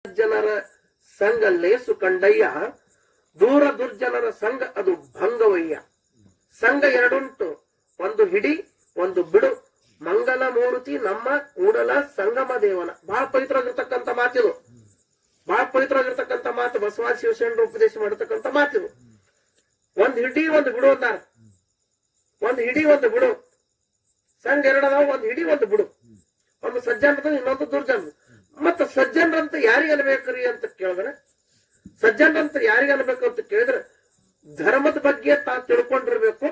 ಜನರ ಸಂಘ ಲೇಸು ಕಂಡಯ್ಯ, ದೂರ ದುರ್ಜನರ ಸಂಘ ಅದು ಭಂಗವಯ್ಯ. ಸಂಘ ಎರಡುಂಟು, ಒಂದು ಹಿಡಿ ಒಂದು ಬಿಡು, ಮಂಗಲ ಮೂರ್ತಿ ನಮ್ಮ ಕೂಡಲ ಸಂಗಮ ದೇವನ. ಬಹಳ ಪವಿತ್ರವಾಗಿರ್ತಕ್ಕಂಥ ಮಾತಿದು, ಬಹಳ ಪವಿತ್ರವಾಗಿರ್ತಕ್ಕಂಥ ಮಾತು. ಬಸವ ಶಿವಶರಣರು ಉಪದೇಶ ಮಾಡತಕ್ಕಂಥ ಮಾತಿದು. ಒಂದು ಹಿಡಿ ಒಂದು ಬಿಡು ಅಂತಾರ. ಒಂದು ಹಿಡಿ ಒಂದು ಬಿಡು. ಸಂಘ ಎರಡದಾವ, ಒಂದು ಹಿಡಿ ಒಂದು ಬಿಡು. ಒಂದು ಸಜ್ಜನರದ ಇನ್ನೊಂದು ದುರ್ಜನ. ಮತ್ತ ಸಜ್ಜನರಂತ ಯಾರಿಗೆ ಅನ್ಬೇಕ್ರಿ ಅಂತ ಕೇಳಿದ್ರೆ, ಸಜ್ಜನರಂತ ಯಾರಿಗೆ ಅನ್ಬೇಕು ಅಂತ ಕೇಳಿದ್ರೆ, ಧರ್ಮದ ಬಗ್ಗೆ ತಾ ತಿಳ್ಕೊಂಡಿರ್ಬೇಕು,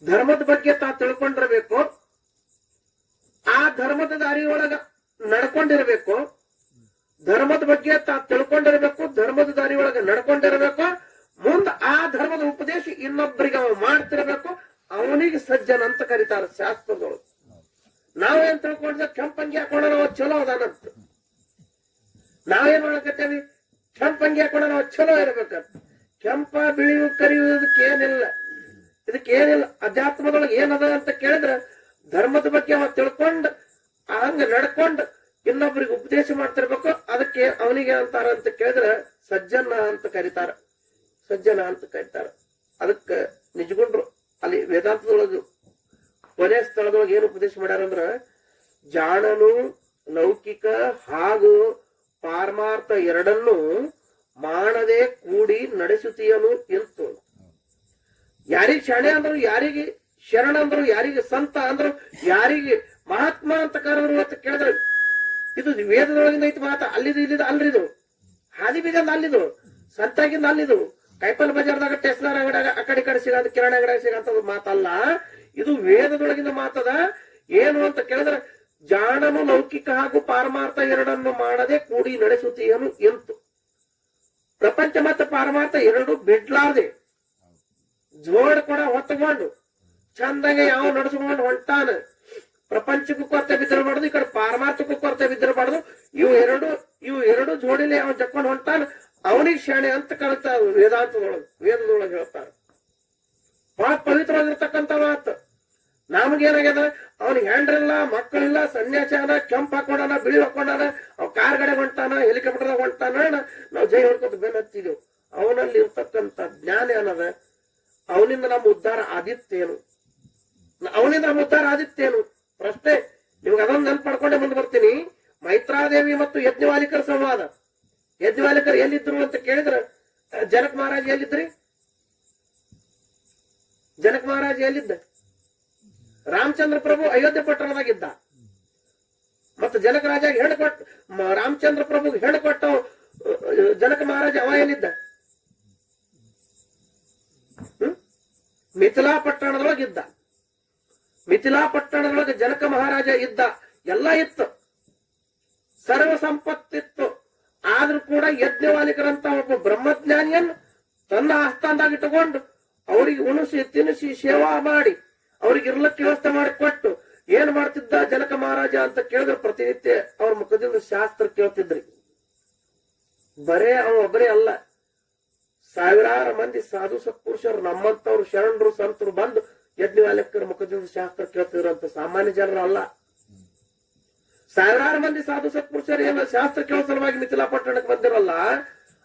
ಧರ್ಮದ ಬಗ್ಗೆ ತಾ ತಿಳ್ಕೊಂಡಿರ್ಬೇಕು, ಆ ಧರ್ಮದ ದಾರಿಯೊಳಗ ನಡ್ಕೊಂಡಿರ್ಬೇಕು, ಧರ್ಮದ ಬಗ್ಗೆ ತಾ ತಿಳ್ಕೊಂಡಿರ್ಬೇಕು, ಧರ್ಮದ ದಾರಿಯೊಳಗ ನಡ್ಕೊಂಡಿರ್ಬೇಕು, ಮುಂದ ಆ ಧರ್ಮದ ಉಪದೇಶ ಇನ್ನೊಬ್ಬರಿಗೆ ಅವ ಮಾಡ್ತಿರ್ಬೇಕು. ಅವನಿಗೆ ಸಜ್ಜನ ಅಂತ ಕರೀತಾರೆ ಶಾಸ್ತ್ರದೊಳಗೆ. ನಾವೇನ್ ತಿಳ್ಕೊಂಡ್ರೆ ಕೆಂಪಂಗಿ ಹಾಕೊಂಡ ಚಲೋ ಅದಾನಂತ. ನಾವೇನ್ ಮಾಡಕತ್ತೇವಿ, ಕೆಂಪಂಗಿ ಹಾಕೊಂಡ ಚಲೋ ಇರ್ಬೇಕಂತ. ಕೆಂಪ ಬಿಳಿಯು ಕರಿಯುವುದಕ್ಕೆ ಏನಿಲ್ಲ, ಇದಕ್ಕೇನಿಲ್ಲ. ಅಧ್ಯಾತ್ಮದೊಳಗೆ ಏನದ ಅಂತ ಕೇಳಿದ್ರೆ, ಧರ್ಮದ ಬಗ್ಗೆ ಅವ ತಿಳ್ಕೊಂಡ್ ಹಂಗ ನಡ್ಕೊಂಡ್ ಇನ್ನೊಬ್ಬರಿಗೆ ಉಪದೇಶ ಮಾಡ್ತಿರ್ಬೇಕು. ಅದಕ್ಕೆ ಅವನಿಗೆ ಅಂತಾರ ಅಂತ ಕೇಳಿದ್ರೆ ಸಜ್ಜನ ಅಂತ ಕರೀತಾರ, ಸಜ್ಜನ ಅಂತ ಕರೀತಾರ. ಅದಕ್ಕೆ ನಿಜಗುಂಡ್ರು ಅಲ್ಲಿ ವೇದಾಂತದೊಳಗೆ ಕೊನೆ ಸ್ಥಳದೊಳಗೆ ಏನು ಉಪದೇಶ ಮಾಡ್ಯಾರಂದ್ರ, ಜಾಣನು ಲೌಕಿಕ ಹಾಗೂ ಪಾರಮಾರ್ಥ ಎರಡನ್ನು ಮಾಡದೆ ಕೂಡಿ ನಡೆಸುತ್ತೀಯನು ಎಂತು. ಯಾರಿಗೆ ಶರಣೆ ಅಂದ್ರು, ಯಾರಿಗೆ ಶರಣ ಅಂದ್ರು, ಯಾರಿಗೆ ಸಂತ ಅಂದ್ರು, ಯಾರಿಗೆ ಮಹಾತ್ಮ ಅಂತ ಕರೆದ್ರು ಅಂತ ಕೇಳಿದ್ರೆ, ಇದು ವೇದದೊಳಗಿಂದ ಐತಿ ಮಾತ. ಅಲ್ಲಿದು ಇಲ್ಲಿದು ಅಲ್ರಿದು, ಹಾದಿ ಬೀಜದ ಅಲ್ಲಿದು, ಸಂತಾಗಿಂದ ಅಲ್ಲಿದು, ಕೈಪಲ್ ಬಜಾರ್ದಾಗ ಟೆಸ್ಲಾರ್ ಅಂಗಡಿಯಾಗ ಆ ಕಡೆ ಕಡೆ ಸಿಗೋದು, ಕಿರಾಣಿ ಅಂಗಡಿಯಾಗ ಸಿಗಂತದ್ದು ಮಾತಲ್ಲ. ಇದು ವೇದದೊಳಗಿನ ಮಾತದ. ಏನು ಅಂತ ಕೇಳಿದ್ರೆ, ಜಾಣನು ಲೌಕಿಕ ಹಾಗೂ ಪಾರಮಾರ್ಥ ಎರಡನ್ನು ಮಾಡದೆ ಕೂಡಿ ನಡೆಸುತ್ತೀಯನು ಎಂತು. ಪ್ರಪಂಚ ಮತ್ತು ಪಾರಮಾರ್ಥ ಎರಡು ಬಿಡ್ಲಾರ್ದೆ ಜೋಡ್ ಕೂಡ ಹೊತ್ತುಕೊಂಡು ಚಂದಂಗೆ ಯಾವ ನಡೆಸ್ಕೊಂಡು ಹೊಂಟಾನ. ಪ್ರಪಂಚಕ್ಕೂ ಕೊರತೆ ಬಿದ್ದಿರಬಾರ್ದು, ಈ ಕಡೆ ಪಾರಮಾರ್ಥಕ್ಕೂ ಕೊರತೆ ಬಿದ್ದಿರಬಾರ್ದು. ಇವು ಎರಡು ಜೋಡಿಲೆ ಅವನ್ ಜಕ್ಕೊಂಡು ಹೊಂಟಾನ, ಅವನಿಗೆ ಶಾಣೆ ಅಂತ ಕರೀತಾರ ವೇದಾಂತದೊಳಗೆ, ವೇದದೊಳಗೆ ಹೇಳ್ತಾರ. ಬಹಳ ಪವಿತ್ರವಾಗಿರ್ತಕ್ಕಂಥ ಮಾತು. ನಮಗೇನಾಗ್ಯದ, ಅವನಿಗೆ ಹೆಂಡ್ರಿಲ್ಲ, ಮಕ್ಕಳಿಲ್ಲ, ಸನ್ಯಾಸಾನ, ಕೆಂಪ್ ಹಾಕೊಂಡಾನ, ಬಿಳಿ ಹಾಕೊಂಡಾನ, ಅವ್ ಕಾರ್ ಗಡೆ ಹೊಂಟಾನ, ಹೆಲಿಕಾಪ್ಟರ್ದಾಗ ಹೊಂಟಾನ, ನಾವು ಜೈ ಹೊಡ್ಕೊತ ಬೆನ್ ಹತ್ತಿದೆವು. ಅವನಲ್ಲಿ ಇರ್ತಕ್ಕಂಥ ಜ್ಞಾನ ಏನದ, ಅವನಿಂದ ನಮ್ಮ ಉದ್ಧಾರ ಆದಿತ್ತೇನು, ಅವನಿಂದ ನಮ್ಮ ಉದ್ಧಾರ ಆದಿತ್ತೇನು ಪ್ರಶ್ನೆ. ನಿಮ್ಗೆ ಅದೊಂದು ನೆನ್ಪು ಮಾಡ್ಕೊಂಡೆ ಮುಂದೆ ಬರ್ತೀನಿ. ಮೈತ್ರಾದೇವಿ ಮತ್ತು ಯಜ್ಞವಾಲಿಕರ ಸಂವಾದ. ಯಜ್ಞವಾಲಿಕರು ಎಲ್ಲಿದ್ರು ಅಂತ ಕೇಳಿದ್ರೆ, ಜನಕ್ ಮಹಾರಾಜ್ ಎಲ್ಲಿದ್ರಿ? ಜನಕ್ ಮಹಾರಾಜ್ ಎಲ್ಲಿದ್ದ? ರಾಮಚಂದ್ರ ಪ್ರಭು ಅಯೋಧ್ಯೆ ಪಟ್ಟಣದಾಗಿದ್ದ. ಮತ್ತು ಜನಕ ರಾಜ ಹೆಣ್ಣು ಕೊಟ್ಟ, ರಾಮಚಂದ್ರ ಪ್ರಭು ಹೆಣ್ಣು ಕೊಟ್ಟ ಜನಕ ಮಹಾರಾಜ ಅವ ಎಲ್ಲಿದ್ದ? ಮಿಥಿಲಾ ಪಟ್ಟಣದೊಳಗಿದ್ದ. ಮಿಥಿಲಾ ಪಟ್ಟಣದೊಳಗೆ ಜನಕ ಮಹಾರಾಜ ಇದ್ದ. ಎಲ್ಲ ಇತ್ತು, ಸರ್ವ ಸಂಪತ್ತಿತ್ತು. ಆದ್ರೂ ಕೂಡ ಯಜ್ಞವಾಲಿಕರಂತ ಒಬ್ಬ ಬ್ರಹ್ಮಜ್ಞಾನಿಯನ್ನು ತನ್ನ ಆಸ್ಥಾನದಾಗ ಇಟ್ಟುಕೊಂಡು ಅವರಿಗೆ ಉಣಿಸಿ ತಿನ್ನಿಸಿ ಸೇವಾ ಮಾಡಿ ಅವ್ರಿಗೆ ಇರ್ಲಕ್ಕೆ ವ್ಯವಸ್ಥೆ ಮಾಡಿಕೊಟ್ಟು ಏನ್ ಮಾಡ್ತಿದ್ದ ಜನಕ ಮಹಾರಾಜ ಅಂತ ಕೇಳಿದ್ರೆ, ಪ್ರತಿನಿತ್ಯ ಅವ್ರ ಮುಖದಿಂದ ಶಾಸ್ತ್ರ ಕೇಳ್ತಿದ್ರಿ. ಬರೇ ಅವ ಒಬ್ಬರೇ ಅಲ್ಲ, ಸಾವಿರಾರು ಮಂದಿ ಸಾಧು ಸತ್ಪುರುಷರು, ನಮ್ಮಂತವ್ರು ಶರಣರು ಸಂತರು ಬಂದು ಯಜ್ಞವಾಲಿಕರ ಮುಖದಿಂದ ಶಾಸ್ತ್ರ ಕೇಳ್ತಿದ್ರಂತ. ಸಾಮಾನ್ಯ ಜನರು ಅಲ್ಲ, ಸಾವಿರಾರು ಮಂದಿ ಸಾಧು ಸತ್ಪುರುಷರು ಏನ ಶಾಸ್ತ್ರ ಕೇಳೋ ಸಲುವಾಗಿ ಮಿಥಿಲಾ ಪಟ್ಟಣಕ್ಕೆ ಬಂದಿರಲ್ಲ,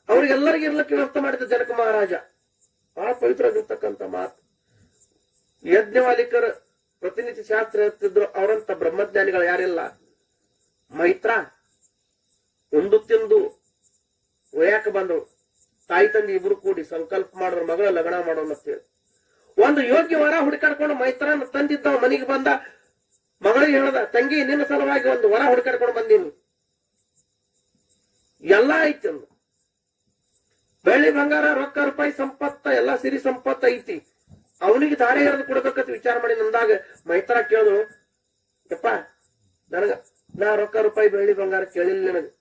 ಅವ್ರಿಗೆಲ್ಲರಿಗೆ ಇರ್ಲಕ್ಕೆ ವ್ಯವಸ್ಥೆ ಮಾಡಿದ ಜನಕ ಮಹಾರಾಜ. ಬಹಳ ಪವಿತ್ರವಾಗಿರ್ತಕ್ಕಂಥ ಮಾತು. ಯಜ್ಞವಾಲಿಕರ ಪ್ರತಿನಿಧಿ ಶಾಸ್ತ್ರ ಹೇಳ್ತಿದ್ರು. ಅವರಂತ ಬ್ರಹ್ಮಜ್ಞಾನಿಗಳು ಯಾರಿಲ್ಲ. ಮೈತ್ರ ಉಂಡು ತಿಂದು ಒಯ್ಯಾಕ ಬಂದವು. ತಾಯಿ ತಂದೆ ಇಬ್ರು ಕೂಡಿ ಸಂಕಲ್ಪ ಮಾಡಿದ್ರ ಮಗಳ ಲಗ್ನ ಮಾಡೋಣ ಅಂತೇಳಿ ಒಂದು ಯೋಗ್ಯ ವರ ಹುಡುಕಾಡ್ಕೊಂಡು ಮೈತ್ರನ ತಂದಿದ್ದ ಮನೆಗೆ ಬಂದ. ಮಗಳಿಗೆ ಹೇಳ್ದ, ತಂಗಿ ನಿನ್ನ ಸಲುವಾಗಿ ಒಂದು ವರ ಹುಡುಕಾಡ್ಕೊಂಡು ಬಂದೀನಿ, ಎಲ್ಲಾ ಐತಿ ಅಂದ. ಬೆಳ್ಳಿ ಬಂಗಾರ ರೊಕ್ಕ ರೂಪಾಯಿ ಸಂಪತ್ತ ಎಲ್ಲಾ ಸಿರಿ ಸಂಪತ್ತ ಐತಿ, ಅವನಿಗೆ ದಾರೆ ಎರೆದು ಕೊಡ್ಬೇಕಂತ ವಿಚಾರ ಮಾಡಿ ನಂದಾಗ ಮೈತ್ರ ಕೇಳಿದ್ರು, ಯಪ್ಪ ನಾ ರೊಕ್ಕ ರೂಪಾಯಿ ಬೆಳ್ಳಿ ಬಂಗಾರ ಕೇಳಿಲ್ಲ ನಿನಗೆ,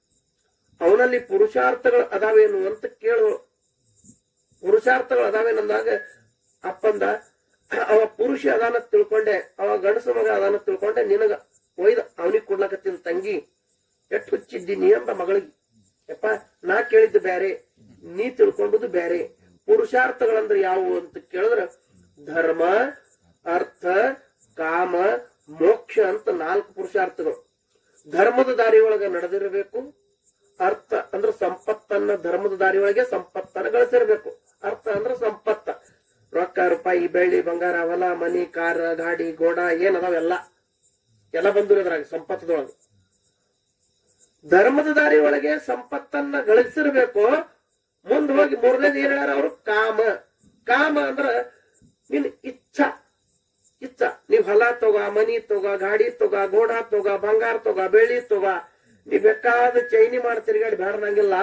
ಅವನಲ್ಲಿ ಪುರುಷಾರ್ಥಗಳು ಅದಾವೇನು ಅಂತ ಕೇಳು. ಪುರುಷಾರ್ಥಗಳು ಅದಾವೇನಂದಾಗ ಅಪ್ಪಂದ, ಅವ ಪುರುಷ ಅದಾನ ತಿಳ್ಕೊಂಡೆ, ಅವ ಗಂಡಸ ಮಗ ಅದಾನ ತಿಳ್ಕೊಂಡೆ, ನಿನಗ ಒಯ್ದ ಅವನಿಗೆ ಕೊಡ್ಲಕತ್ತಿನ ತಂಗಿ, ಎಷ್ಟು ಹುಚ್ಚಿದ್ದೀನಿ ಅಂತ ಮಗಳಿಗೆ. ಯಪ್ಪ ನಾ ಕೇಳಿದ್ದು ಬ್ಯಾರೆ, ನೀ ತಿಳ್ಕೊಂಡುದು ಬ್ಯಾರೆ. ಪುರುಷಾರ್ಥಗಳಂದ್ರೆ ಯಾವುವು ಅಂತ ಕೇಳಿದ್ರ, ಧರ್ಮ, ಅರ್ಥ, ಕಾಮ, ಮೋಕ್ಷ ಅಂತ 4 ಪುರುಷಾರ್ಥಗಳು. ಧರ್ಮದ ದಾರಿ ಒಳಗ ನಡೆದಿರಬೇಕು. ಅರ್ಥ ಅಂದ್ರ ಸಂಪತ್ತನ್ನ ಧರ್ಮದ ದಾರಿ ಒಳಗೆ ಸಂಪತ್ತನ್ನ ಗಳಿಸಿರ್ಬೇಕು. ಅರ್ಥ ಅಂದ್ರ ಸಂಪತ್ತ, ರೊಕ್ಕ ರೂಪಾಯಿ ಬೆಳ್ಳಿ ಬಂಗಾರ ಹೊಲ ಮನಿ ಕಾರ ಗಾಡಿ ಗೋಡ ಏನದಾವೆಲ್ಲ ಎಲ್ಲ ಬಂದು ಇದ್ರಾಗ ಸಂಪತ್ತದೊಳಗೆ. ಧರ್ಮದ ದಾರಿ ಒಳಗೆ ಸಂಪತ್ತನ್ನ ಗಳಿಸಿರ್ಬೇಕು. ಮುಂದ್ ಹೋಗಿ ಮೂರನೇದು ಏನ್ ಹೇಳ್ಯಾರ ಅವರು? ಕಾಮ. ಕಾಮ ಅಂದ್ರ ನಿನ್ ಇಚ್ಛಾ. ಇಚ್ಛಾ, ನೀವ್ ಹೊಲ ತಗೋ, ಮನಿ ತಗೋ, ಗಾಡಿ ತಗೋ, ಗೋಡ ತಗೋ, ಬಂಗಾರ ತಗೋ, ಬೆಳ್ಳಿ ತಗೋ, ನೀ ಬೇಕಾದ ಚೈನಿ ಮಾಡಿ ತಿರುಗಾಡಿ ಬೇಡಂಗಿಲ್ಲ.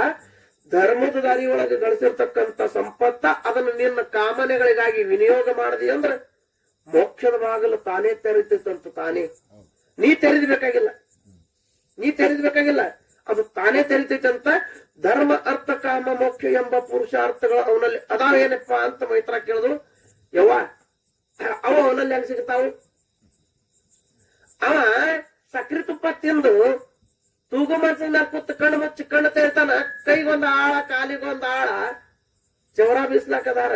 ಧರ್ಮದ ದಾರಿ ಒಳಗೆ ಗಳಿಸಿರ್ತಕ್ಕಂಥ ಸಂಪತ್ತ ಅದನ್ನು ನಿನ್ನ ಕಾಮನೆಗಳಿಗಾಗಿ ವಿನಿಯೋಗ ಮಾಡದಿ ಅಂದ್ರ ಮೋಕ್ಷದ ಬಾಗಿಲು ತಾನೇ ತೆರೀತಂತ. ತಾನೇ ನೀ ತೆರೆದ್ಬೇಕಾಗಿಲ್ಲ, ನೀ ತೆರೆದ್ಬೇಕಾಗಿಲ್ಲ, ಅದು ತಾನೇ ತೆರಿತೈತಂತ. ಧರ್ಮ ಅರ್ಥ ಕಾಮ ಮೋಕ್ಷ ಎಂಬ ಪುರುಷಾರ್ಥಗಳು ಅವನಲ್ಲಿ ಅದಾವೇನಪ್ಪ ಅಂತ ಮೈತ್ರ ಕೇಳಿದ್ರು. ಯವ್ವ ಅವ ಅವನಲ್ಲಿ ಹೆಂಗ್ ಸಿಗ್ತಾವು? ಅವ ಸಕ್ರಿ ತುಪ್ಪ ತಿಂದು ತೂಗು ಮನ್ಸಿನ ಕೂತ್ ಕಣ್ಣು ಮುಚ್ಚಿ ಕಣ್ಣು ತೆರಿತಾನ. ಕೈಗೊಂದು ಆಳ ಕಾಲಿಗೊಂದು ಆಳ ಚೌರ ಬೀಸ್ಲಕ್ಕದಾರ,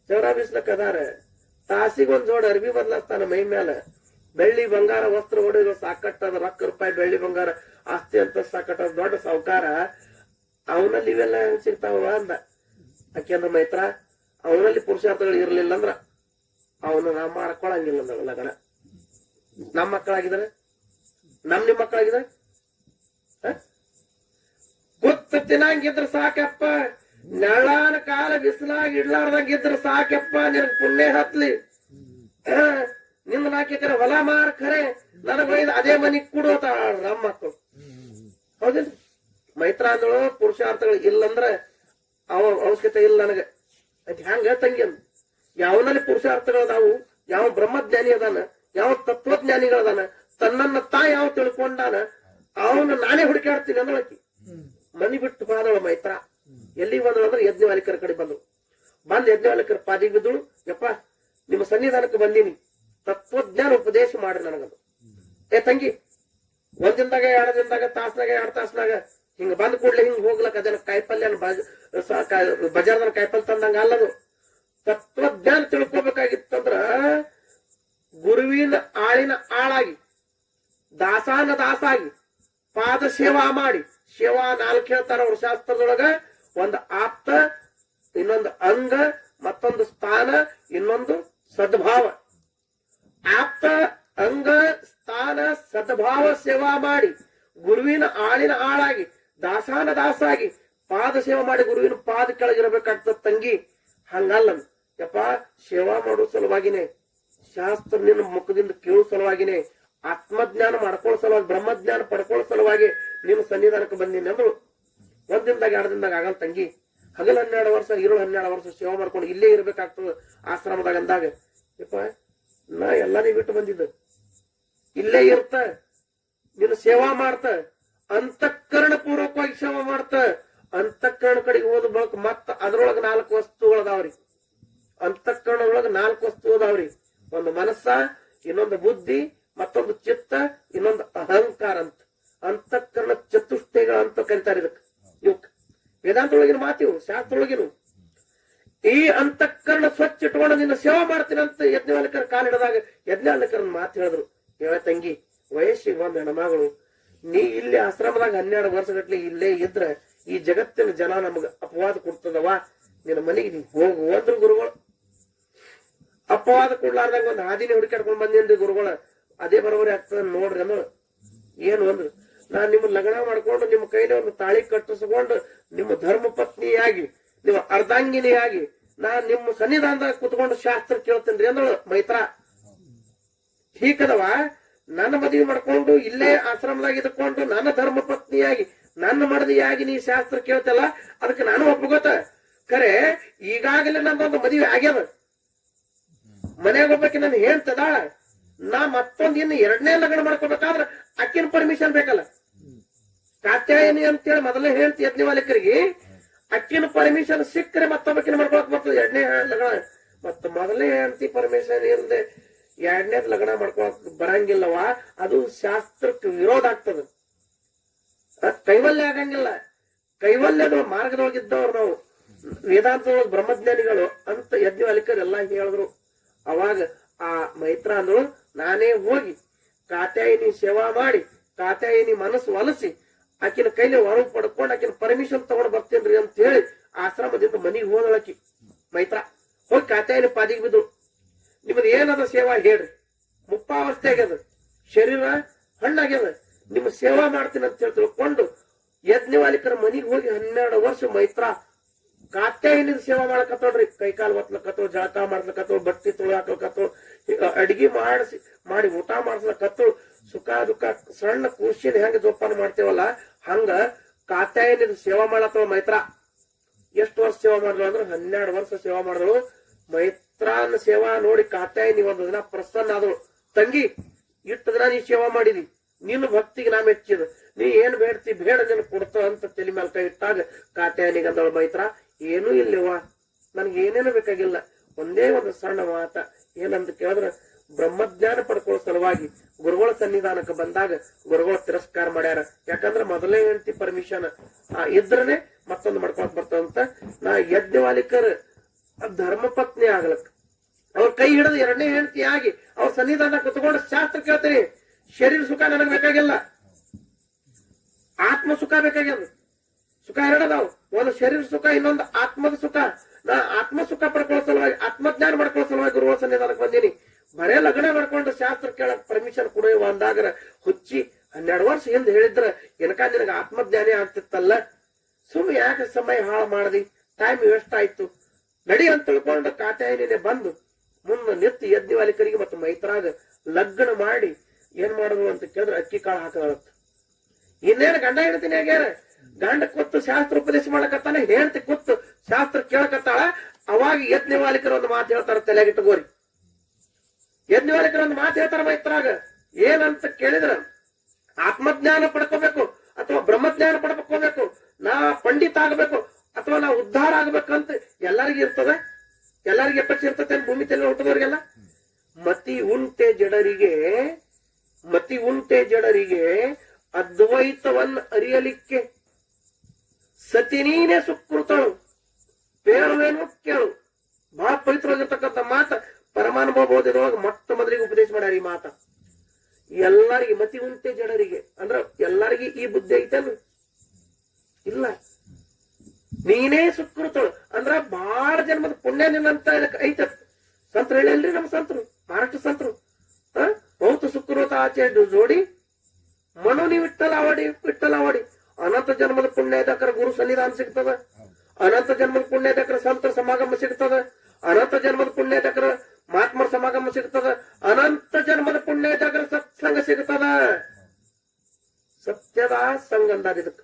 ಚೌರ ಬೀಸ್ಲಕ್ಕದಾರ. ತಾಸಿಗೊಂದ್ ಜೋಡ ಅರ್ಬಿ ಬದಲಾಸ್ತಾನ ಮೈ ಮೇಲೆ. ಬೆಳ್ಳಿ ಬಂಗಾರ ವಸ್ತ್ರ ಹೊಡೆದು ಸಾಕಟ್ಟದ ರೊಕ್ಕ ರೂಪಾಯಿ ಬೆಳ್ಳಿ ಬಂಗಾರ ಆಸ್ತಿ ಅಂತ ಸಾಕಟ್ಟದ ದೊಡ್ಡ ಸಾವುಕಾರ. ಅವನಲ್ಲಿ ಇವೆಲ್ಲ ಹೆಂಗ್ ಸಿಗ್ತಾವ ಅಂದ. ಯಾಕೆಂದ್ರ ಮೈತ್ರ ಅವನಲ್ಲಿ ಪುರುಷಾರ್ಥಗಳು ಇರ್ಲಿಲ್ಲ ಅಂದ್ರ ಅವನು ನಾವ್ ಮಾಡ್ಕೊಳಂಗಿಲ್ಲ ಲಗನ. ನಮ್ಮ ಮಕ್ಕಳಾಗಿದ್ದಾರೆ, ನಿಮ್ ಮಕ್ಕಳಾಗಿದ್ದಾರೆ. ಗೊತ್ತ ತಿನ್ನಂಗಿದ್ರ ಸಾಕಪ್ಪ, ನೆಳ್ಳಾನ ಕಾಲ ಬಿಸಿಲಾಗಿ ಇಡ್ಲಾರ್ದಂಗಿದ್ರ ಸಾಕಪ್ಪ, ನಿನಗ್ ಪುಣ್ಯ ಹತ್ಲಿ. ನಿಂದ 4 ಎಕರೆ ಹೊಲ ಮಾರ ಖರೆ ನನಗೊಯ್ದು ಅದೇ ಮನಿ ಕೊಡೋತ ನಮ್ಮ ಮಕ್ಕಳು. ಹೌದಿಲ್ಲ ಮೈತ್ರ ಅಂದಳು? ಪುರುಷಾರ್ಥಗಳು ಇಲ್ಲಂದ್ರ ಅವ ಅವಶ್ಯಕತೆ ಇಲ್ಲ ನನಗ. ಅದ್ ಹೆಂಗ ತಂಗಿ ಅಂದ? ಯಾವನಲ್ಲಿ ಪುರುಷಾರ್ಥಗಳದಾವು, ಯಾವ ಬ್ರಹ್ಮಜ್ಞಾನಿ ಅದಾನ, ಯಾವ ತತ್ವಜ್ಞಾನಿಗಳದಾನ, ತನ್ನನ್ನ ಯಾವ ತಿಳ್ಕೊಂಡಾನ ಅವನು ನಾನೇ ಹುಡುಕಾಡ್ತೀನಿ ಅಂದಳಕಿ. ಮನಿ ಬಿಟ್ಟು ಬಾದಳ ಮೈತ್ರ. ಎಲ್ಲಿಗೆ ಬಂದಳು ಅಂದ್ರೆ ಯಜ್ಞವಾಲಿಕರ ಕಡೆ ಬಂದಳು. ಬಂದ್ ಯಜ್ಞವಾಲಿಕರ ಪಾದಿಗೆ ಬಿದ್ದಳು. ಯಪ್ಪ ನಿಮ್ಮ ಸನ್ನಿಧಾನಕ್ಕೆ ಬಂದೀನಿ, ತತ್ವಜ್ಞಾನ ಉಪದೇಶ ಮಾಡ್ರಿ ನನಗದು. ಏ ತಂಗಿ, 1 ದಿನದಾಗ 2 ದಿನದಾಗ ತಾಸ್ನಾಗ 2 ತಾಸ್ನಾಗ ಹಿಂಗ ಬಂದ್ ಕೂಡ್ಲೆ ಹಿಂಗ್ ಹೋಗ್ಲಕ್ ಅದೇನ ಕಾಯಿಪಲ್ಯ ಬಜಾರ್ದನ ಕಾಯಿಪಲ್ಯ ತಂದಂಗ ಅಲ್ಲದು. ತತ್ವಜ್ಞಾನ ತಿಳ್ಕೊಬೇಕಾಗಿತ್ತಂದ್ರ ಗುರುವಿನ ಆಳಿನ ಆಳಾಗಿ, ದಾಸಾನ ದಾಸಾಗಿ, ಪಾದ ಸೇವಾ ಮಾಡಿ. ಸೇವಾ 4 ಹೇಳ್ತಾರ ಅವ್ರ ಶಾಸ್ತ್ರದೊಳಗ. ಒಂದು ಆಪ್ತ, ಇನ್ನೊಂದು ಅಂಗ, ಮತ್ತೊಂದು ಸ್ಥಾನ, ಇನ್ನೊಂದು ಸದ್ಭಾವ. ಆಪ್ತ ಅಂಗ ಸ್ಥಾನ ಸದ್ಭಾವ ಸೇವಾ ಮಾಡಿ ಗುರುವಿನ ಆಳಿನ ಆಳಾಗಿ, ದಾಸಾನ ದಾಸಾಗಿ, ಪಾದ ಸೇವಾ ಮಾಡಿ ಗುರುವಿನ ಪಾದ ಕೆಳಗಿರಬೇಕಾಗ್ತದ ತಂಗಿ. ಹಂಗಲ್ಲ ಯಪ್ಪ, ಸೇವಾ ಮಾಡೋ ಸಲುವಾಗಿನೇ, ಶಾಸ್ತ್ರ ನಿನ್ನ ಮುಖದಿಂದ ಕೇಳೋ ಸಲುವಾಗಿನೇ, ಆತ್ಮಜ್ಞಾನ ಮಾಡ್ಕೊಳ್ಳೋ ಸಲುವಾಗಿ, ಬ್ರಹ್ಮಜ್ಞಾನ ಪಡ್ಕೊಳ್ಳೋ ಸಲುವಾಗಿ ನೀನು ಸನ್ನಿಧಾನಕ್ಕೆ ಬಂದೀನಿ ಅಂದ್ರು. 1 ದಿನದಾಗ 2 ದಿನದಾಗ ಆಗಲ್ಲ ತಂಗಿ. ಹಗಲ್ 12 ವರ್ಷ, ಇರುಳು 12 ವರ್ಷ ಸೇವಾ ಮಾಡ್ಕೊಂಡು ಇಲ್ಲೇ ಇರ್ಬೇಕಾಗ್ತದ ಆಶ್ರಮದಾಗ ಅಂದಾಗ. ಯಪ್ಪ ನಾ ಎಲ್ಲಾನೇ ಬಿಟ್ಟು ಬಂದಿದ್ದ, ಇಲ್ಲೇ ಇರ್ತ, ನೀನು ಸೇವಾ ಮಾಡ್ತ, ಅಂತಃಕರಣ ಪೂರ್ವಕವಾಗಿ ಸೇವಾ ಮಾಡ್ತ. ಅಂತಃಕರಣ ಕಡೆಗೆ ಹೋದ ಬಳಕ ಮತ್ತ ಅದ್ರೊಳಗ 4 ವಸ್ತುಗಳದಾವ್ರಿ. ಅಂತಃಕರಣದೊಳಗ 4 ವಸ್ತು ಅದಾವ್ರಿ. ಒಂದು ಮನಸ್ಸ, ಇನ್ನೊಂದು ಬುದ್ಧಿ, ಮತ್ತೊಂದು ಚಿತ್ತ, ಇನ್ನೊಂದು ಅಹಂಕಾರ ಅಂತ. ಅಂತಃಕರಣ ಚತುಷ್ಟಯಗಳ ಅಂತ ಕರೀತಾರೆ ಇದಕ್ಕೆ. ಇವಕ್ ವೇದಾಂತೊಳಗಿನ ಮಾತಿವು, ಶಾಸ್ತ್ರೊಳಗಿನ. ಈ ಅಂತಃಕರಣ ಸ್ವಚ್ಛ ಇಟ್ಕೊಂಡು ನಿನ್ನ ಸೇವಾ ಮಾಡ್ತೀನಿ ಅಂತ ಯಜ್ಞವಾಲಿಕರ ಕಾಲಿಡದಾಗ ಯಜ್ಞವಾಲಿಕರನ್ನ ಮಾತು ಹೇಳಿದ್ರು. ಹೇಳ ತಂಗಿ, ವಯಸ್ಸಿಗೆ ಬಂದ ಹೆಣ್ಮಗಳು, ನೀ ಇಲ್ಲಿ ಆಶ್ರಮದಾಗ 12 ವರ್ಷಗಟ್ಲೆ ಇಲ್ಲೇ ಇದ್ರ ಈ ಜಗತ್ತಿನ ಜನ ನಮಗ ಅಪವಾದ ಕೊಡ್ತದವ. ನಿನ್ನ ಮನೆಗೆ ನೀ ಹೋಗು ಅಂದ್ರು ಗುರುಗಳು. ಅಪವಾದ ಕೊಡ್ಲಾರ್ದಂಗ ಒಂದು ಹಾದಿನೇ ಹುಡುಕಾಡ್ಕೊಂಡ್ ಬಂದೇನ್ರಿ ಗುರುಗಳ. ಅದೇ ಬರೋಬರಿ ಆಗ್ತದ ನೋಡ್ರಿ ಅನ್ನೋ. ಏನು ಅಂದ್ರು, ನಾನ್ ನಿಮ್ಮ ಲಗ್ನ ಮಾಡ್ಕೊಂಡು ನಿಮ್ಮ ಕೈಲಿ ಒಂದು ತಾಳಿ ಕಟ್ಟಿಸ್ಕೊಂಡು ನಿಮ್ಮ ಧರ್ಮ ಪತ್ನಿಯಾಗಿ, ನಿಮ್ಮ ಅರ್ಧಾಂಗಿನಿಯಾಗಿ ನಾನ್ ನಿಮ್ಮ ಸನ್ನಿಧಾನದಾಗ ಕುತ್ಕೊಂಡು ಶಾಸ್ತ್ರ ಕೇಳ್ತೇನ್ರಿ ಅಂದಳು ಮೈತ್ರ. ಹೀಗದವ, ನನ್ನ ಮದುವೆ ಮಾಡ್ಕೊಂಡು ಇಲ್ಲೇ ಆಶ್ರಮದಾಗ ಇದ್ಕೊಂಡು ನನ್ನ ಧರ್ಮ ಪತ್ನಿಯಾಗಿ, ನನ್ನ ಮಡದಿಯಾಗಿ ನೀ ಶಾಸ್ತ್ರ ಕೇಳ್ತಲ್ಲ, ಅದಕ್ಕೆ ನಾನು ಒಪ್ಪಗೋತ. ಖರೆ ಈಗಾಗಲೇ ನಂದೊಂದು ಮದುವೆ ಆಗ್ಯದ, ಮನೆಯಾಗ ಒಬ್ಬಾಕಿ ನನ್ನ ಹೇಳ್ತದಾಳ. ನಾ ಮತ್ತೊಂದು ಇನ್ನು 2ನೇ ಲಗ್ನ ಮಾಡ್ಕೋಬೇಕಾದ್ರ ಅಕ್ಕಿನ ಪರ್ಮಿಷನ್ ಬೇಕಲ್ಲ. ಕಾತ್ಯಾಯನಿ ಅಂತೇಳಿ ಮೊದಲೇ ಹೇಳ್ತಿ ಯಜ್ಞವಾಲಿಕರಿಗೆ, ಅಕ್ಕಿನ ಪರ್ಮಿಷನ್ ಸಿಕ್ಕರೆ ಮತ್ತೊಬ್ಬಕಿನ ಮಾಡ್ಕೊಳಕ್ ಬರ್ತದೆ 2ನೇ ಲಗ್ನ. ಮತ್ತ ಮೊದಲನೇ ಹೆಂಡತಿ ಪರ್ಮಿಷನ್ ಇಲ್ಲದೆ 2ನೇದ್ ಲಗ್ನ ಮಾಡ್ಕೊಳಕ್ ಬರಂಗಿಲ್ಲವ. ಅದು ಶಾಸ್ತ್ರಕ್ಕೆ ವಿರೋಧ ಆಗ್ತದ, ಕೈವಲ್ಯ ಆಗಂಗಿಲ್ಲ. ಕೈವಲ್ಯದ ಮಾರ್ಗದೊಳಗಿದ್ದವ್ರು ನಾವು, ವೇದಾಂತದೊಳಗೆ ಬ್ರಹ್ಮಜ್ಞಾನಿಗಳು ಅಂತ ಯಜ್ಞವಾಲಿಕರೆಲ್ಲ ಹೇಳಿದ್ರು. ಅವಾಗ ಆ ಮೈತ್ರ ಅಂದ್ರು, ನಾನೇ ಹೋಗಿ ಕಾತ್ಯಾಯಿನಿ ಸೇವಾ ಮಾಡಿ ಕಾತ್ಯಾಯಿನಿ ಮನಸ್ಸು ಒಲಸಿ ಆಕಿನ ಕೈಲಿ ಹೊರಗೆ ಪಡ್ಕೊಂಡು ಆಕಿನ ಪರ್ಮಿಷನ್ ತಗೊಂಡ್ ಬರ್ತೇನ್ರಿ ಅಂತ ಹೇಳಿ ಆಶ್ರಮದಿಂದ ಮನಿಗೆ ಹೋದಳಕಿ ಮೈತ್ರ. ಹೋಗಿ ಕಾತ್ಯಾಯಿನಿ ಪಾದಿಗೆ ಬಿದ್ದು, ನಿಮ್ದು ಏನದ ಸೇವಾ ಹೇಳ್ರಿ, ಮುಪ್ಪಾವಸ್ಥೆ ಆಗ್ಯದ, ಶರೀರ ಹಣ್ಣಾಗ್ಯದ, ನಿಮ್ ಸೇವಾ ಮಾಡ್ತೀನಿ ಅಂತ ಹೇಳಿ ತಿಳ್ಕೊಂಡು ಯಜ್ಞವಾಲಿಕರ ಮನಿಗೆ ಹೋಗಿ 12 ವರ್ಷ ಮೈತ್ರ ಕಾತ್ಯಾಯಿನಿದ ಸೇವಾ ಮಾಡಕತ್ತೋಳ್ರಿ. ಕೈಕಾಲು ಒತ್ಲಕತ್ತೋ, ಜಳಕ ಮಾಡ್ಸ್ಲಕತ್ತೋ, ಬಟ್ಟಿ ತೊಳಾಕತ್ತೋ, ಅಡಿಗೆ ಮಾಡಿ ಊಟ ಮಾಡ್ಸ್ಲಕತ್ತೋ, ಸುಖ ದುಃಖ ಸಣ್ಣ ಕೂಸಿನ ಹೆಂಗ ಜೋಪಾನ ಮಾಡ್ತೇವಲ್ಲ ಹಂಗ ಕಾತ್ಯಾಯಿನಿದ ಸೇವಾ ಮಾಡತ್ತವ ಮೈತ್ರ. ಎಷ್ಟು ವರ್ಷ ಸೇವಾ ಮಾಡಿದ್ರು ಅಂದ್ರೆ 12 ವರ್ಷ ಸೇವಾ ಮಾಡಿದ್ರು. ಮೈತ್ರಾನ ಸೇವಾ ನೋಡಿ ಕಾತ್ಯಾಯಿನಿ ಒಂದು ದಿನ ಪ್ರಸನ್ನ ಆದಳು. ತಂಗಿ, ಇಟ್ಟು ದಿನ ನೀ ಸೇವಾ ಮಾಡಿದಿ, ನಿನ್ನ ಭಕ್ತಿಗೆ ನಾ ಮೆಚ್ಚಿದ, ನೀ ಏನ್ ಬೇಡ್ತಿ ಬೇಡ ನಿನ್ ಕೊಡ್ತ ಅಂತ ತಲೆ ಮೇಲೆ ಕೈ ಇಟ್ಟಾಗ ಕಾತ್ಯಾಯಿನಿಗೆ ಅಂದಳು ಮೈತ್ರ, ಏನೂ ಇಲ್ಲವ, ನನ್ಗೆ ಏನೇನು ಬೇಕಾಗಿಲ್ಲ, ಒಂದೇ ಒಂದು ಸಣ್ಣ ಮಾತ ಏನಂತ ಕೇಳಿದ್ರ ಬ್ರಹ್ಮಜ್ಞಾನ ಪಡ್ಕೊಳ್ಳೋ ಸಲುವಾಗಿ ಗುರುಗಳ ಸನ್ನಿಧಾನಕ್ಕೆ ಬಂದಾಗ ಗುರುಗಳು ತಿರಸ್ಕಾರ ಮಾಡ್ಯಾರ. ಯಾಕಂದ್ರ ಮೊದಲೇ ಹೆಂಡತಿ ಪರ್ಮಿಷನ್ ಇದ್ರನೆ ಮತ್ತೊಂದು ಮಾಡ್ಕೊಳಕ್ ಬರ್ತದಂತ. ನಾ ಯಜ್ಞವಾಲಿಕರ ಧರ್ಮ ಪತ್ನಿ ಆಗ್ಲಕ್ ಅವ್ರ ಕೈ ಹಿಡಿದು 2ನೇ ಹೆಂಡತಿ ಆಗಿ ಅವ್ರ ಸನ್ನಿಧಾನ ಕುತ್ಕೊಂಡು ಶಾಸ್ತ್ರ ಕೇಳ್ತೀನಿ. ಶರೀರ ಸುಖ ನನಗ್ ಬೇಕಾಗಿಲ್ಲ, ಆತ್ಮ ಸುಖ ಬೇಕಾಗ್ಯದ. ಸುಖ ಎರಡದಾವ್, ಒಂದು ಶರೀರ ಸುಖ, ಇನ್ನೊಂದು ಆತ್ಮದ ಸುಖ. ನಾ ಆತ್ಮ ಸುಖ ಪಡ್ಕೊಳ್ಳೋ ಸಲುವಾಗಿ, ಆತ್ಮಜ್ಞಾನ ಮಾಡ್ಕೊಳ್ಳೋ ಸಲುವಾಗಿ ಗುರುಗಳ ಸನ್ನಿಧಾನಕ್ಕೆ ಬಂದೀನಿ. ಬರೇ ಲಗ್ನ ಮಾಡ್ಕೊಂಡು ಶಾಸ್ತ್ರ ಕೇಳಕ್ ಪರ್ಮಿಷನ್ ಕೊಡುವ ಅಂದಾಗ ಹುಚ್ಚಿ 12 ವರ್ಷ ಹಿಂದೆ ಹೇಳಿದ್ರ ಏನಕ ನಿನಗ ಆತ್ಮಜ್ಞಾನಿ ಆಗ್ತಿತ್ತಲ್ಲ, ಸುಮ್ಮನೆ ಯಾಕೆ ಸಮಯ ಹಾಳು ಮಾಡದಿ, ಟೈಮ್ ವೇಸ್ಟ್ ಆಯ್ತು, ನಡಿ ಅಂತ ತಿಳ್ಕೊಂಡು ಕಾತ್ಯಾಯಿನಿನೇ ಬಂದು ಮುಂದೆ ನಿತ್ಯ ಯಜ್ಞವಾಲಿಕರಿಗೆ ಮತ್ತು ಮೈತ್ರಾಗ ಲಗ್ನ ಮಾಡಿ ಏನ್ ಮಾಡುದು ಅಂತ ಕೇಳಿದ್ರೆ ಅಕ್ಕಿ ಕಾಳು ಹಾಕದಳತ್ತ. ಇನ್ನೇನು ಗಂಡ ಹೇಳ್ತೀನಿ ಆಗ್ಯಾರ, ಗಂಡ ಕೂತು ಶಾಸ್ತ್ರ ಉಪದೇಶ ಮಾಡಕತ್ತಾನೆ, ಹೇಳ್ತಿ ಕೂತು ಶಾಸ್ತ್ರ ಕೇಳಕತ್ತಾಳ. ಅವಾಗ ಯಜ್ಞವಾಲಿಕರ ಒಂದು ಮಾತು ಹೇಳ್ತಾರ, ತಲೆಗಿಟ್ಟಗೋರಿ. ಯಜ್ಞವಾಲಿಕರ ಒಂದು ಮಾತು ಹೇಳ್ತಾರ ಮೈತ್ರಾಗ, ಏನಂತ ಕೇಳಿದ್ರ ಆತ್ಮಜ್ಞಾನ ಪಡ್ಕೋಬೇಕು ಅಥವಾ ಬ್ರಹ್ಮಜ್ಞಾನ ಪಡ್ಕೋಬೇಕು, ನಾ ಪಂಡಿತ ಆಗ್ಬೇಕು ಅಥವಾ ನಾ ಉದ್ಧಾರ ಆಗ್ಬೇಕಂತ ಎಲ್ಲರಿಗೂ ಇರ್ತದ. ಎಲ್ಲರಿಗೂ ಎಪ್ಪತ್ತು ಇರ್ತದೆ ಭೂಮಿ ತಲೆ ಹುಟ್ಟಿದವ್ರಿಗೆಲ್ಲ. ಮತಿ ಉಂಟೆ ಜಡರಿಗೆ ಅದ್ವೈತವನ್ನ ಅರಿಯಲಿಕ್ಕೆ ಸತಿ ನೀನೇ ಸುಕೃತಳು, ಬೇಡವೇನು ಕೇಳು. ಬಹಳ ಪವಿತ್ರವಾಗಿರ್ತಕ್ಕಂಥ ಮಾತ ಪರಮಾನುಭವ ಬೋಧನವಾಗ ಮೊದಲಿಗೆ ಉಪದೇಶ ಮಾಡ್ಯಾರ ಈ ಮಾತ. ಎಲ್ಲರಿಗೆ ಮತಿ ಉಂಟೆ ಜಡರಿಗೆ ಅಂದ್ರ ಎಲ್ಲರಿಗೂ ಈ ಬುದ್ಧಿ ಐತೇನು? ಇಲ್ಲ. ನೀನೇ ಸುಕೃತಳು ಅಂದ್ರ ಬಹಳ ಜನ್ಮದ ಪುಣ್ಯ ನಿನ್ನಂತ ಐತ. ಸಂತರು ಹೇಳಿಲ್ರಿ, ನಮ್ಮ ಸಂತರು, ಮಹಾರಾಷ್ಟ್ರ ಸಂತರು, ಬಹುತ ಸುಕೃತ ಆಚೆ ಜೋಡಿ ಮನು ನೀ ವಿಠಲ ಅವಡಿ ಅನಂತ ಜನ್ಮದ ಪುಣ್ಯ ಇದ್ದಕ್ರ ಗುರು ಸನ್ನಿಧಾನ ಸಿಗ್ತದ, ಅನಂತ ಜನ್ಮದ ಪುಣ್ಯ ಇದ್ದಕ್ರ ಸಂತರ ಸಮಾಗಮ ಸಿಗ್ತದ, ಅನಂತ ಜನ್ಮದ ಪುಣ್ಯ ಇದ್ದಕ್ರ ಮಹಾತ್ಮರ ಸಮಾಗಮ ಸಿಗ್ತದ, ಅನಂತ ಜನ್ಮದ ಪುಣ್ಯ ಇದ್ದಕ್ರ ಸತ್ಸಂಗ ಸಿಗ್ತದ. ಸತ್ಯದ ಸಂಘ ಅಂದಾರ ಇದಕ್ಕೆ.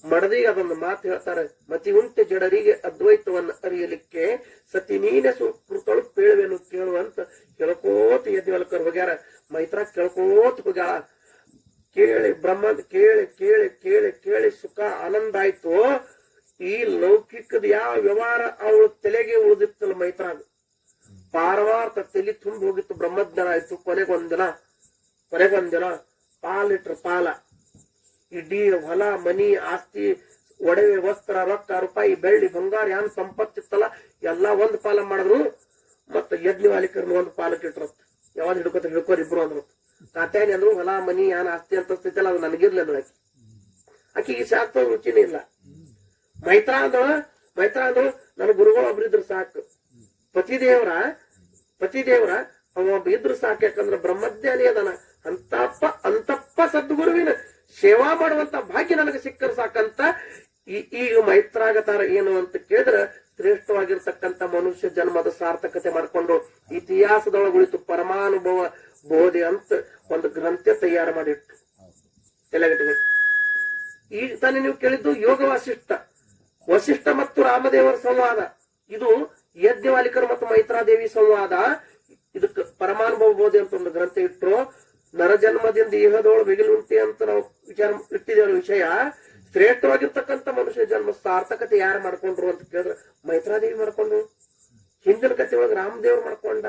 ಮಡದಿಗೆ ಅದೊಂದು ಮಾತು ಹೇಳ್ತಾರೆ, ಮತಿ ಉಂಟೆ ಜಡರಿಗೆ ಅದ್ವೈತವನ್ನು ಅರಿಯಲಿಕ್ಕೆ ಸತಿ ನೀನೆ ಸುಕೃತಳು ಪೇಳುವೆನು ಕೇಳುವಂತ ಕೇಳ್ಕೋತ ಯಜ್ಞವಾಲಿಕರು ಹೋಗ್ಯಾರ. ಮೈತ್ರ ಕೇಳ್ಕೋತ ಹೋಗ್ಯಾಳ. ಕೇಳಿ ಕೇಳಿ ಕೇಳಿ ಕೇಳಿ ಕೇಳಿ ಸುಖ ಆನಂದ ಆಯ್ತು. ಈ ಲೌಕಿಕದ ಯಾವ ವ್ಯವಹಾರ ಅವಳು ತಲೆಗೆ ಉಳಿದಿತ್ತಲ್ಲ ಮೈತ್ರಾಗ, ಪಾರವಾರ್ಥ ತಲೆ ತುಂಬಿ ಹೋಗಿತ್ತು. ಬ್ರಹ್ಮಜ್ಞಾನ ಆಯ್ತು. ಕೊನೆಗೊಂದಿನ ಪಾಲಿಟ್ರ ಪಾಲ, ಇಡೀ ಹೊಲ ಮನಿ ಆಸ್ತಿ ಒಡವೆ ವಸ್ತ್ರ ರೊಕ್ಕ ರೂಪಾಯಿ ಬೆಳ್ಳಿ ಬಂಗಾರ ಏನ್ ಸಂಪತ್ತಿತ್ತಲ್ಲ ಎಲ್ಲಾ ಒಂದ್ ಪಾಲ ಮಾಡಿದ್ರು. ಮತ್ತ ಯಜ್ಞವಾಲಿಕರ್ನ ಒಂದ್ ಪಾಲಕ್ ಇಟ್ರತ್. ಯಾವಾಗ ಹಿಡ್ಕೋರಿ ಇಬ್ರು ಅಂದ್ರು. ಕಾತ್ಯಾಯಿನಿ ಅಂದ್ರು ಹೊಲ ಮನಿ ಏನ್ ಆಸ್ತಿ ಅಂತ ಸ್ಥಿತಿಲ್ಲ, ಅದು ನನಗಿರ್ಲಿಲ್ಲ. ಆಕಿಗೆ ಶಾಸ್ತ್ರ ರುಚಿನೇ ಇಲ್ಲ. ಮೈತ್ರ ಅಂದ್ರು ನನ್ನ ಗುರುಗಳು ಒಬ್ರಿದ್ರು ಸಾಕು. ಪತಿದೇವ್ರ ಅವ ಒಬ್ಬ ಇದ್ರು ಸಾಕು. ಯಾಕಂದ್ರ ಬ್ರಹ್ಮಜ್ಞಾನಿ ಅದನ. ಅಂತಪ್ಪ ಸದ್ಗುರುವಿನ ಸೇವಾ ಮಾಡುವಂತ ಭಾಗ್ಯ ನನಗೆ ಸಿಕ್ಕರು ಸಾಕಂತ ಈಗ ಮೈತ್ರಾಗತಾರ. ಏನು ಅಂತ ಕೇಳಿದ್ರ ಶ್ರೇಷ್ಠವಾಗಿರ್ತಕ್ಕಂಥ ಮನುಷ್ಯ ಜನ್ಮದ ಸಾರ್ಥಕತೆ ಮಾಡ್ಕೊಂಡು ಇತಿಹಾಸದೊಳಗೆ ಉಳಿತು ಪರಮಾನುಭವ ಬೋಧೆ ಅಂತ ಒಂದು ಗ್ರಂಥ ತಯಾರು ಮಾಡಿಟ್ಟು ತಲೆಗಟ್ಟುಗಳು. ಈಗ ತಾನೇ ನೀವು ಕೇಳಿದ್ದು ಯೋಗ ವಸಿಷ್ಠ ಮತ್ತು ರಾಮದೇವರ ಸಂವಾದ. ಇದು ಯಜ್ಞವಾಲಿಕರು ಮತ್ತು ಮೈತ್ರಾದೇವಿ ಸಂವಾದ. ಇದಕ್ಕೆ ಪರಮಾನುಭವ ಬೋಧೆ ಅಂತ ಒಂದು ಗ್ರಂಥ ಇಟ್ರು. ನರಜನ್ಮದಿಂದ ಇಹದೋಳು ಮಿಗಿಲುಂಟೆ ಅಂತ ನಾವು ವಿಚಾರ ಇಟ್ಟಿದ್ದೇವೆ ವಿಷಯ. ಶ್ರೇಷ್ಠವಾಗಿರ್ತಕ್ಕಂಥ ಮನುಷ್ಯ ಜನ್ಮ ಸಾರ್ಥಕತೆ ಯಾರು ಮಾಡ್ಕೊಂಡ್ರು ಅಂತ ಕೇಳಿದ್ರೆ ಮೈತ್ರಾದೇವಿ ಮಾಡ್ಕೊಂಡು, ಹಿಂದಿನ ಕಥೆ ಒಳಗೆ ರಾಮದೇವ್ರು ಮಾಡ್ಕೊಂಡ,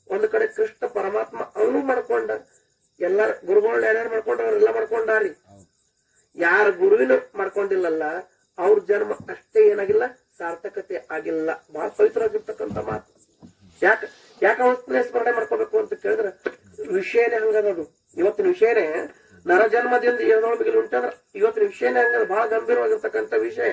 ಒಂದ್ ಕಡೆ ಕೃಷ್ಣ ಪರಮಾತ್ಮ ಅವನು ಮಾಡ್ಕೊಂಡ, ಎಲ್ಲ ಗುರುಗಳನ್ನ ಯಾರ್ಯಾರು ಮಾಡ್ಕೊಂಡ್ರ ಅವ್ರೆಲ್ಲ ಮಾಡ್ಕೊಂಡಾರಿ. ಯಾರ ಗುರುವಿನ ಮಾಡ್ಕೊಂಡಿಲ್ಲಲ್ಲ ಅವ್ರ ಜನ್ಮ ಅಷ್ಟೇ ಏನಾಗಿಲ್ಲ, ಸಾರ್ಥಕತೆ ಆಗಿಲ್ಲ. ಬಹಳ ಪವಿತ್ರವಾಗಿರ್ತಕ್ಕಂಥ ಮಾತು. ಯಾಕೆ ಅವಸ್ಥೆ ಸ್ಮರಣೆ ಮಾಡ್ಕೋಬೇಕು ಅಂತ ಕೇಳಿದ್ರೆ ವಿಷಯನೇ ಹಂಗದದು. ಇವತ್ತಿನ ವಿಷಯನೇ ನರಜನ್ಮದಿಂದ ಏನೊಳಗೆ ಉಂಟಂದ್ರ ಇವತ್ತಿನ ವಿಷಯನೇ ಹಂಗ ಬಹಳ ಗಂಭೀರವಾಗಿರ್ತಕ್ಕಂಥ ವಿಷಯ.